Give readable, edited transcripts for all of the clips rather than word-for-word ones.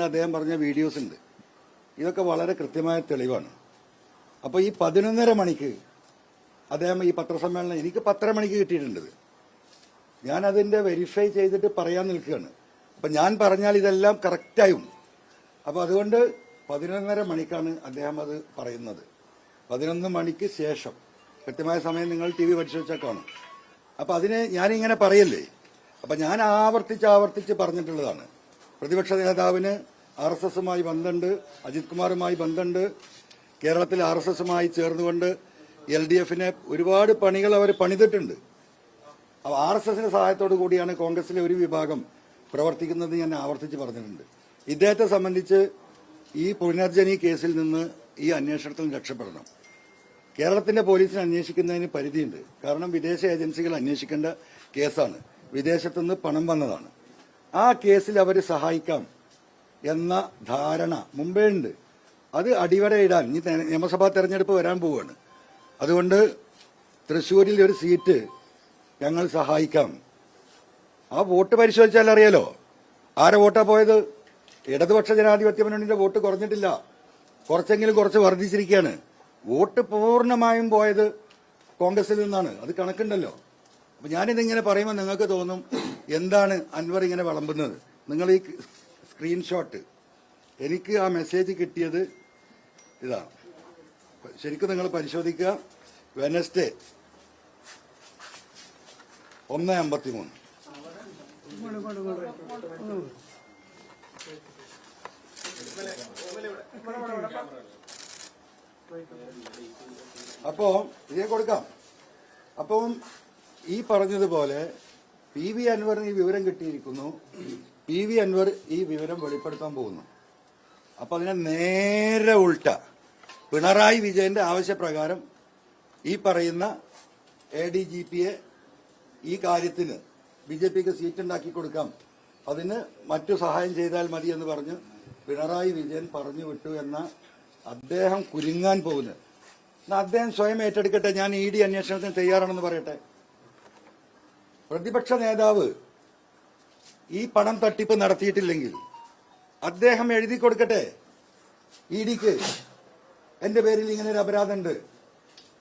അദ്ദേഹം പറഞ്ഞ വീഡിയോസ് ഉണ്ട്. ഇതൊക്കെ വളരെ കൃത്യമായ തെളിവാണ്. അപ്പോൾ ഈ 11:30 മണിക്ക് അദ്ദേഹം ഈ പത്രസമ്മേളനം എനിക്ക് 10:30 മണിക്ക് കിട്ടിയിട്ടുണ്ട്. ഞാൻ അതിന്റെ വെരിഫൈ ചെയ്തിട്ട് പറയാൻ നിൽക്കുകയാണ്. അപ്പം ഞാൻ പറഞ്ഞാൽ ഇതെല്ലാം കറക്റ്റായും. അപ്പോൾ അതുകൊണ്ട് 11:30 മണിക്കാണ് അദ്ദേഹം അത് പറയുന്നത്. 11 മണിക്ക് ശേഷം കൃത്യമായ സമയം നിങ്ങൾ TV പരിശോധിച്ചാൽ കാണും. അപ്പം അതിന് ഞാനിങ്ങനെ പറയല്ലേ. അപ്പം ഞാൻ ആവർത്തിച്ച് പറഞ്ഞിട്ടുള്ളതാണ്. പ്രതിപക്ഷ നേതാവിന് RSSുമായി ബന്ധമുണ്ട്, അജിത് കുമാറുമായി ബന്ധമുണ്ട്. കേരളത്തിൽ RSSുമായി ചേർന്നുകൊണ്ട് LDFനെ ഒരുപാട് പണികൾ അവർ പണിതിട്ടുണ്ട്. അപ്പോൾ RSSന്റെ സഹായത്തോടു കൂടിയാണ് കോൺഗ്രസിലെ ഒരു വിഭാഗം പ്രവർത്തിക്കുന്നത്. ഞാൻ ആവർത്തിച്ച് പറഞ്ഞിട്ടുണ്ട്. ഇദ്ദേഹത്തെ സംബന്ധിച്ച് ഈ പുനർജനി കേസിൽ നിന്ന് ഈ അന്വേഷണത്തിൽ രക്ഷപ്പെടണം. കേരളത്തിന്റെ പോലീസിനെ അന്വേഷിക്കുന്നതിന് പരിധിയുണ്ട്. കാരണം വിദേശ ഏജൻസികൾ അന്വേഷിക്കേണ്ട കേസാണ്. വിദേശത്തുനിന്ന് പണം വന്നതാണ്. ആ കേസിൽ അവർ സഹായിക്കാം എന്ന ധാരണ മുമ്പേ ഉണ്ട്. അത് അടിവരയിടാൻ ഇനി നിയമസഭാ തെരഞ്ഞെടുപ്പ് വരാൻ പോവുകയാണ്. അതുകൊണ്ട് തൃശ്ശൂരിൽ ഒരു സീറ്റ് ഞങ്ങൾ സഹായിക്കാം. ആ വോട്ട് പരിശോധിച്ചാൽ അറിയാലോ ആരെ വോട്ടാ പോയത്. ഇടതുപക്ഷ ജനാധിപത്യ മുന്നണിയുടെ വോട്ട് കുറഞ്ഞിട്ടില്ല, കുറച്ചെങ്കിലും കുറച്ച് വർദ്ധിച്ചിരിക്കുകയാണ്. വോട്ട് പൂർണ്ണമായും പോയത് കോൺഗ്രസിൽ നിന്നാണ്. അത് കണക്കുണ്ടല്ലോ. അപ്പൊ ഞാനിതിങ്ങനെ പറയുമ്പോൾ നിങ്ങൾക്ക് തോന്നും എന്താണ് അൻവർ ഇങ്ങനെ വിളമ്പുന്നത്. നിങ്ങൾ ഈ സ്ക്രീൻഷോട്ട്, എനിക്ക് ആ മെസ്സേജ് കിട്ടിയത് ഇതാണ്. ശരിക്കും നിങ്ങൾ പരിശോധിക്കുക. വെനസ്ഡേ 1:53. അപ്പോ ഇതേ കൊടുക്കാം. അപ്പം ഈ പറഞ്ഞതുപോലെ PV അൻവറിന് ഈ വിവരം കിട്ടിയിരിക്കുന്നു. PV അൻവർ ഈ വിവരം വെളിപ്പെടുത്താൻ പോകുന്നു. അപ്പൊ അതിനെ നേരെ ഉൾട്ട പിണറായി വിജയന്റെ ആവശ്യപ്രകാരം ഈ പറയുന്ന ADGPയെ ഈ കാര്യത്തിന് BJPക്ക് സീറ്റ് ഉണ്ടാക്കി കൊടുക്കാം, അതിന് മറ്റു സഹായം ചെയ്താൽ മതി എന്ന് പറഞ്ഞ് പിണറായി വിജയൻ പറഞ്ഞു വിട്ടു എന്ന അദ്ദേഹം കുരുങ്ങാൻ പോകുന്നത്. എന്നാൽ അദ്ദേഹം സ്വയം ഏറ്റെടുക്കട്ടെ. ഞാൻ ED അന്വേഷണത്തിന് തയ്യാറാണെന്ന് പറയട്ടെ. പ്രതിപക്ഷ നേതാവ് ഈ പണം തട്ടിപ്പ് നടത്തിയിട്ടില്ലെങ്കിൽ അദ്ദേഹം എഴുതി കൊടുക്കട്ടെ EDക്ക്, എന്റെ പേരിൽ ഇങ്ങനെ ഒരു അപരാധമുണ്ട്,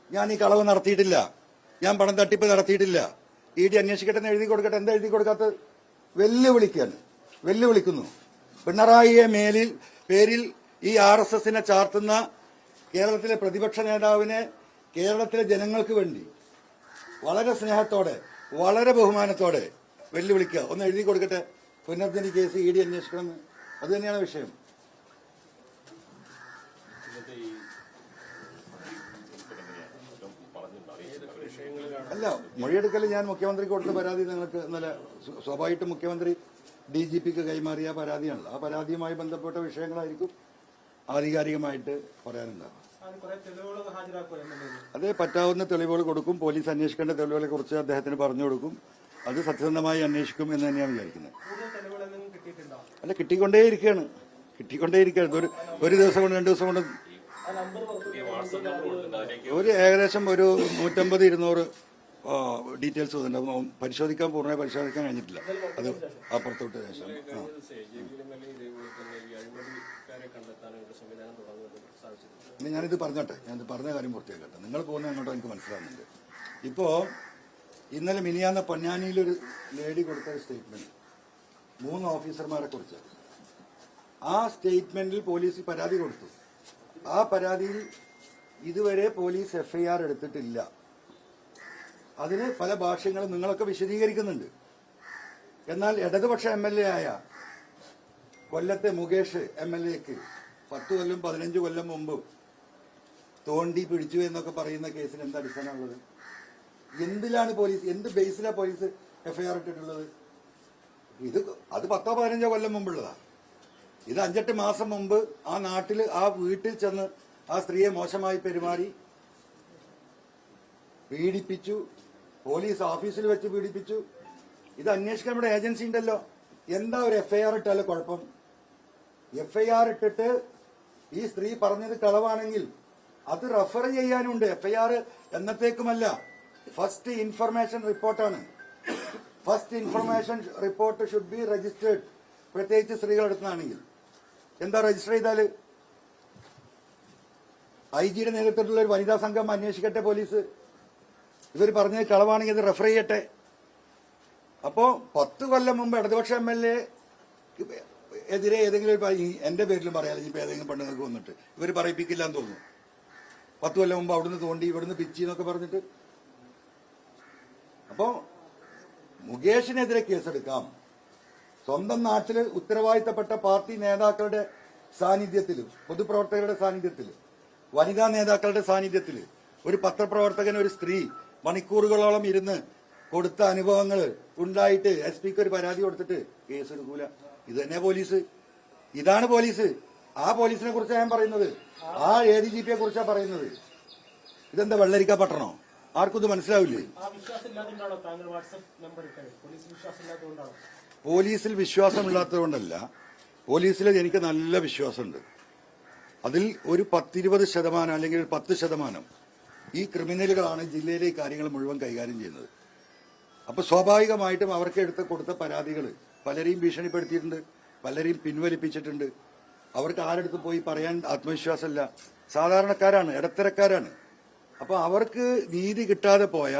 ഞാൻ ഈ കളവ് നടത്തിയിട്ടില്ല, ഞാൻ പണം തട്ടിപ്പ് നടത്തിയിട്ടില്ല, ED അന്വേഷിക്കട്ടെ എന്ന് എഴുതി കൊടുക്കട്ടെ. എന്താ എഴുതി കൊടുക്കാത്തത്? വെല്ലുവിളിക്കുന്നു. പിണറായിയെ പേരിൽ ഈ RSSനെ ചാർത്തുന്ന കേരളത്തിലെ പ്രതിപക്ഷ നേതാവിനെ കേരളത്തിലെ ജനങ്ങൾക്ക് വേണ്ടി വളരെ സ്നേഹത്തോടെ വളരെ ബഹുമാനത്തോടെ വെല്ലുവിളിക്കുക. ഒന്ന് എഴുതി കൊടുക്കട്ടെ. പുനർജനി കേസ് ED അന്വേഷിക്കണമെന്ന്. അത് തന്നെയാണ് വിഷയം. അല്ല, മൊഴിയെടുക്കൽ ഞാൻ മുഖ്യമന്ത്രിക്ക് കൊടുത്ത പരാതി നിങ്ങൾക്ക് ഇന്നലെ സ്വാഭാവികമായിട്ടും മുഖ്യമന്ത്രി DGPക്ക് കൈമാറിയ പരാതിയാണല്ലോ. ആ പരാതിയുമായി ബന്ധപ്പെട്ട വിഷയങ്ങളായിരിക്കും ആധികാരികമായിട്ട് പറയാനുണ്ടാവും. അതേ പറ്റാവുന്ന തെളിവുകൾ കൊടുക്കും. പോലീസ് അന്വേഷിക്കേണ്ട തെളിവുകളെ കുറിച്ച് അദ്ദേഹത്തിന് പറഞ്ഞു കൊടുക്കും. അത് സത്യസന്ധമായി അന്വേഷിക്കും എന്ന് തന്നെയാണ് വിചാരിക്കുന്നത്. അല്ല, കിട്ടിക്കൊണ്ടേയിരിക്കുകയാണ്. ഒരു ദിവസം കൊണ്ട് 2 ദിവസം കൊണ്ട് ഏകദേശം ഒരു 150-200 ഡീറ്റെയിൽസ് വന്നിട്ടുണ്ട്. പൂർണ്ണമായി പരിശോധിക്കാൻ കഴിഞ്ഞിട്ടില്ല. അത് അപ്പുറത്തോട്ട് ശേഷം ഞാനിത് പറഞ്ഞോട്ടെ. ഞാനിത് പറഞ്ഞ കാര്യം പൂർത്തിയാക്കട്ടെ. നിങ്ങൾ പോകുന്ന അങ്ങോട്ടോ എനിക്ക് മനസ്സിലാകുന്നുണ്ട്. ഇപ്പോ ഇന്നലെ മിനിയാന്ന പൊന്നാനിയിലൊരു ലേഡി കൊടുത്ത സ്റ്റേറ്റ്മെന്റ് 3 ഓഫീസർമാരെ കുറിച്ച്. ആ സ്റ്റേറ്റ്മെന്റിൽ പോലീസ് പരാതി കൊടുത്തു. ആ പരാതിയിൽ ഇതുവരെ പോലീസ് FIR എടുത്തിട്ടില്ല. അതിന് പല ഭാഷ്യങ്ങളും നിങ്ങളൊക്കെ വിശദീകരിക്കുന്നുണ്ട്. എന്നാൽ ഇടതുപക്ഷ MLA ആയ കൊല്ലത്തെ മുകേഷ് MLAക്ക് 10 കൊല്ലം 15 കൊല്ലം മുമ്പ് തോണ്ടി പിടിച്ചു എന്നൊക്കെ പറയുന്ന കേസിന് എന്താ അടിസ്ഥാനമുള്ളത്? എന്തിലാണ് പോലീസ്, എന്ത് ബേസിലാണ് പോലീസ് FIR ഇട്ടിട്ടുള്ളത്? അത് 10-15 കൊല്ലം മുമ്പുള്ളതാ. ഇത് 5-8 മാസം മുമ്പ് ആ നാട്ടിൽ ആ വീട്ടിൽ ചെന്ന് ആ സ്ത്രീയെ മോശമായി പെരുമാറി പീഡിപ്പിച്ചു. പോലീസ് ഓഫീസിൽ വെച്ച് പീഡിപ്പിച്ചു. ഇത് അന്വേഷിക്കാൻ ഇവിടെ ഏജൻസി ഉണ്ടല്ലോ. എന്താ ഒരു FIR ഇട്ടാലും കുഴപ്പം? FIR ഇട്ടിട്ട് ഈ സ്ത്രീ പറഞ്ഞത് കളവാണെങ്കിൽ അത് റെഫർ ചെയ്യാനുണ്ട്. FIR എന്നത്തേക്കുമല്ല, ഫസ്റ്റ് ഇൻഫർമേഷൻ റിപ്പോർട്ടാണ്. First information report should be registered. പ്രത്യേകിച്ച് സ്ത്രീകളെടുത്താണെങ്കിൽ എന്താ രജിസ്റ്റർ ചെയ്താല്? IG-യുടെ നേതൃത്വത്തിലുള്ള ഒരു വനിതാ സംഘം അന്വേഷിക്കട്ടെ പോലീസ്. ഇവർ പറഞ്ഞത് കളവാണെങ്കിൽ ഇത് റെഫർ ചെയ്യട്ടെ. അപ്പോ 10 കൊല്ലം മുമ്പ് ഇടതുപക്ഷ MLA എതിരെ ഏതെങ്കിലും എന്റെ പേരിലും പറയാതെ ഇപ്പൊ ഏതെങ്കിലും പെണ്ണുങ്ങൾക്ക് വന്നിട്ട് ഇവർ പറയിപ്പിക്കില്ല എന്ന് തോന്നുന്നു. 10 കൊല്ലം മുമ്പ് അവിടുന്ന് തോണ്ടി ഇവിടുന്ന് പിച്ചി എന്നൊക്കെ പറഞ്ഞിട്ട്. അപ്പോ മുകേഷിനെതിരെ കേസെടുക്കാം. സ്വന്തം നാട്ടില് ഉത്തരവാദിത്തപ്പെട്ട പാർട്ടി നേതാക്കളുടെ സാന്നിധ്യത്തിലും പൊതുപ്രവർത്തകരുടെ സാന്നിധ്യത്തിലും വനിതാ നേതാക്കളുടെ സാന്നിധ്യത്തിൽ ഒരു പത്രപ്രവർത്തകൻ, ഒരു സ്ത്രീ മണിക്കൂറുകളോളം ഇരുന്ന് കൊടുത്ത അനുഭവങ്ങൾ ഉണ്ടായിട്ട് SP-ക്ക് ഒരു പരാതി കൊടുത്തിട്ട് കേസെടുക്കൂല. ഇത് തന്നെ പോലീസ്. ഇതാണ് പോലീസ്. ആ പോലീസിനെ കുറിച്ചാണ് ഞാൻ പറയുന്നത്. ആ ADGP-യെ കുറിച്ചാണ് പറയുന്നത്. ഇതെന്താ വെള്ളരിക്ക പട്ടണോ? ആർക്കും ഇത് മനസ്സിലാവില്ലേ? പോലീസിൽ വിശ്വാസമില്ലാത്തതുകൊണ്ടല്ല. പോലീസിൽ എനിക്ക് നല്ല വിശ്വാസമുണ്ട്. അതിൽ ഒരു 10-20% അല്ലെങ്കിൽ 10% ഈ ക്രിമിനലുകളാണ് ജില്ലയിലെ കാര്യങ്ങൾ മുഴുവൻ കൈകാര്യം ചെയ്യുന്നത്. അപ്പൊ സ്വാഭാവികമായിട്ടും അവർക്ക് കൊടുത്ത പരാതികൾ പലരെയും ഭീഷണിപ്പെടുത്തിയിട്ടുണ്ട്, പലരെയും പിൻവലിപ്പിച്ചിട്ടുണ്ട്. അവർക്ക് ആരെടുത്ത് പോയി പറയാൻ ആത്മവിശ്വാസമില്ല. സാധാരണക്കാരാണ്, ഇടത്തരക്കാരാണ്. അപ്പൊ അവർക്ക് നീതി കിട്ടാതെ പോയ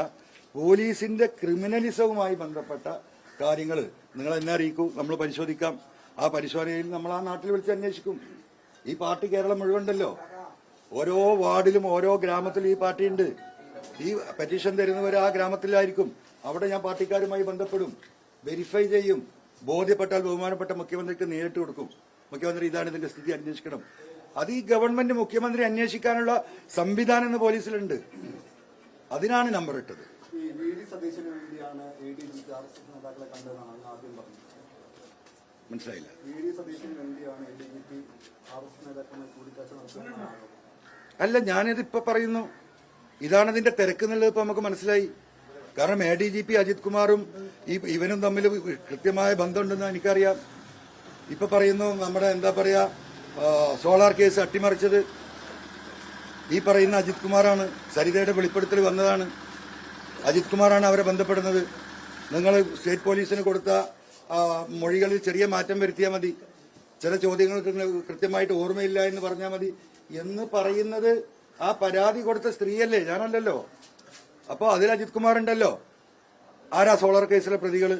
പോലീസിന്റെ ക്രിമിനലിസവുമായി ബന്ധപ്പെട്ട കാര്യങ്ങൾ നിങ്ങൾ എന്നെ അറിയിക്കൂ, നമ്മൾ പരിശോധിക്കാം. ആ പരിശോധനയിൽ നമ്മൾ ആ നാട്ടിൽ വിളിച്ച് അന്വേഷിക്കും. ഈ പാർട്ടി കേരളം മുഴുവനുണ്ടല്ലോ. ഓരോ വാർഡിലും ഓരോ ഗ്രാമത്തിലും ഈ പാർട്ടിയുണ്ട്. ഈ പെറ്റീഷൻ തരുന്നവർ ആ ഗ്രാമത്തിലായിരിക്കും. അവിടെ ഞാൻ പാർട്ടിക്കാരുമായി ബന്ധപ്പെടും, വെരിഫൈ ചെയ്യും. ബോധ്യപ്പെട്ടാൽ ബഹുമാനപ്പെട്ട മുഖ്യമന്ത്രിക്ക് നേരിട്ട് കൊടുക്കും. മുഖ്യമന്ത്രി ഇതാണ് ഇതിന്റെ സ്ഥിതി, അന്വേഷിക്കണം. അത് ഈ ഗവൺമെന്റ് മുഖ്യമന്ത്രി അന്വേഷിക്കാനുള്ള സംവിധാനം ഇന്ന് പോലീസിലുണ്ട്. അതിനാണ് നമ്പർ ഇട്ടത്. മനസ്സിലായില്ല? അല്ല, ഞാനിത് ഇപ്പൊ പറയുന്നു. ഇതാണ് ഇതിന്റെ തിരക്ക് എന്നുള്ളത് ഇപ്പൊ നമുക്ക് മനസ്സിലായി. കാരണം ADGP അജിത് കുമാറും ഇവനും തമ്മിൽ കൃത്യമായ ബന്ധമുണ്ടെന്ന് എനിക്കറിയാം. ഇപ്പൊ പറയുന്നു നമ്മുടെ എന്താ പറയാ സോളാർ കേസ് അട്ടിമറിച്ചത് ഈ പറയുന്ന അജിത് കുമാറാണ്. സരിതയുടെ വെളിപ്പെടുത്തൽ വന്നതാണ്. അജിത് കുമാറാണ് അവരെ ബന്ധപ്പെടുന്നത്. നിങ്ങൾ സ്റ്റേറ്റ് പോലീസിന് കൊടുത്ത മൊഴികളിൽ ചെറിയ മാറ്റം വരുത്തിയാൽ മതി, ചില ചോദ്യങ്ങൾക്ക് കൃത്യമായിട്ട് ഓർമ്മയില്ല എന്ന് പറഞ്ഞാൽ മതി എന്ന് പറയുന്നത് ആ പരാതി കൊടുത്ത സ്ത്രീയല്ലേ, ഞാനല്ലല്ലോ. അപ്പൊ അതിൽ അജിത് കുമാർ ഉണ്ടല്ലോ. ആരാ സോളാർ കേസിലെ പ്രതികള്?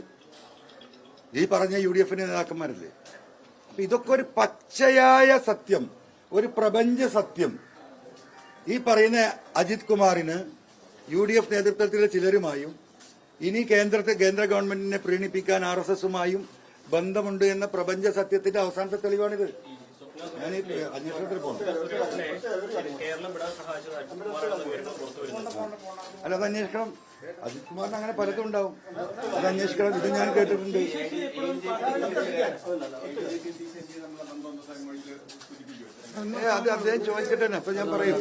ഈ പറഞ്ഞ UDF നേതാക്കന്മാരല്ലേ. അപ്പൊ ഇതൊക്കെ ഒരു പച്ചയായ സത്യം, ഒരു പ്രപഞ്ച സത്യം. ഈ പറയുന്ന അജിത് കുമാറിന് UDF നേതൃത്വത്തിലെ ചിലരുമായും ഇനി കേന്ദ്ര ഗവൺമെന്റിനെ പ്രീണിപ്പിക്കാൻ RSS-ഉമായും ബന്ധമുണ്ട് എന്ന പ്രപഞ്ച സത്യത്തിന്റെ അവസാനത്തെ തെളിവാണിത്. ഞാൻ അന്വേഷണത്തിൽ പോകണം. അല്ല, അത് അന്വേഷിക്കണം. അജിത് കുമാറിന് അങ്ങനെ പലതും ഉണ്ടാവും, അത് അന്വേഷിക്കണം. ഇത് ഞാൻ കേട്ടിട്ടുണ്ട്. അത് അദ്ദേഹം ചോദിച്ചിട്ട് തന്നെ അപ്പൊ ഞാൻ പറയും.